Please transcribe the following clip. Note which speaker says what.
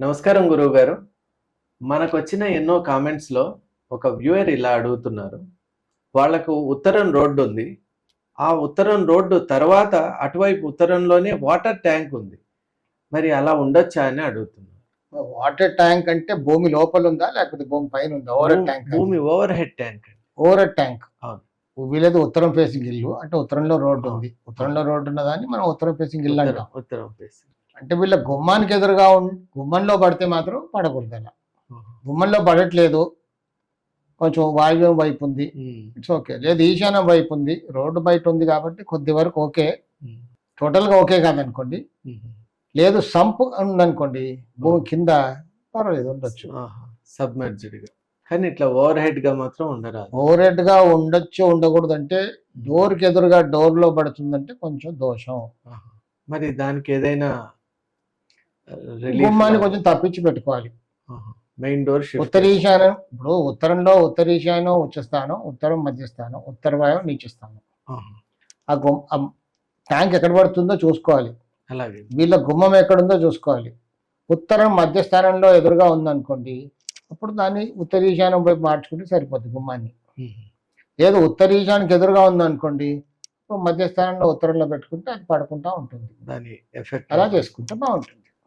Speaker 1: నమస్కారం గురువు గారు. మనకొచ్చిన ఎన్నో కామెంట్స్‌లో ఒక వ్యూయర్ ఇలా అడుగుతున్నారు. వాళ్ళకు ఉత్తరం రోడ్డు ఉంది. ఆ ఉత్తరం రోడ్డు తర్వాత అటువైపు ఉత్తరంలోనే వాటర్ ట్యాంక్ ఉంది. మరి అలా ఉండొచ్చా అని అడుగుతున్నారు.
Speaker 2: వాటర్ ట్యాంక్ అంటే భూమి లోపల ఉందా లేకపోతే భూమి పైన ఉందా? Over tank.
Speaker 1: భూమి ఓవర్ హెడ్ ట్యాంక్ అండి.
Speaker 2: Over tank.
Speaker 1: అవును.
Speaker 2: వీళ్ళది ఉత్తరం ఫేసింగ్ ఇల్లు అంటే ఉత్తరంలో రోడ్డు
Speaker 1: అవును.
Speaker 2: ఉంది. ఉత్తరంలో రోడ్డు ఉన్నదాన్ని మనం ఉత్తరం ఫేసింగ్ ఇల్లు అంటాం.
Speaker 1: ఉత్తరం ఫేసింగ్.
Speaker 2: అంటే వీళ్ళ గుమ్మానికి ఎదురుగా గుమ్మంలో పడితే మాత్రం పడకూడదు అలా. గుమ్మంలో పడట్లేదు, కొంచెం వాయువ్యం వైపు ఉంది, ఇట్స్ ఓకే. లేదు ఈశాన్యం వైపు ఉంది, రోడ్డు బయట ఉంది కాబట్టి కొద్ది వరకు ఓకే, టోటల్గా ఓకే కాదనుకోండి. లేదు సంప్ ఉందనుకోండి భూమి కింద, పర్వాలేదు ఉండొచ్చు
Speaker 1: సబ్మర్జ్డ్ గా. కానీ ఇట్లా ఓవర్ హెడ్ గా మాత్రం ఉండరాదు.
Speaker 2: ఓవర్ హెడ్ గా ఉండొచ్చు ఉండకూడదు అంటే డోర్కి ఎదురుగా డోర్ లో పడుతుందంటే కొంచెం దోషం.
Speaker 1: మరి దానికి ఏదైనా
Speaker 2: గుమ్మాన్ని కొంచెం తప్పించి పెట్టుకోవాలి.
Speaker 1: మెయిన్ డోర్
Speaker 2: ఉత్తర ఈశాన్యం, ఇప్పుడు ఉత్తరంలో ఉత్తర ఈశాన్యం ఉచ్చస్థానం, ఉత్తరం మధ్యస్థానం, ఉత్తర వాయువు నీచస్థానం. ఆ ట్యాంక్ ఎక్కడ పడుతుందో చూసుకోవాలి.
Speaker 1: అలాగే
Speaker 2: వీళ్ళ గుమ్మం ఎక్కడుందో చూసుకోవాలి. ఉత్తరం మధ్యస్థానంలో ఎదురుగా ఉందనుకోండి, అప్పుడు దాన్ని ఉత్తర ఈశాన్యం వైపు మార్చుకుంటే సరిపోతుంది గుమ్మాన్ని. లేదు ఉత్తర ఈశాన్యానికి ఎదురుగా ఉందనుకోండి, మధ్యస్థానంలో ఉత్తరంలో పెట్టుకుంటే అది పడుకుంటా ఉంటుంది.
Speaker 1: దాని ఎఫెక్ట్
Speaker 2: అలా చేసుకుంటే బాగుంటుంది.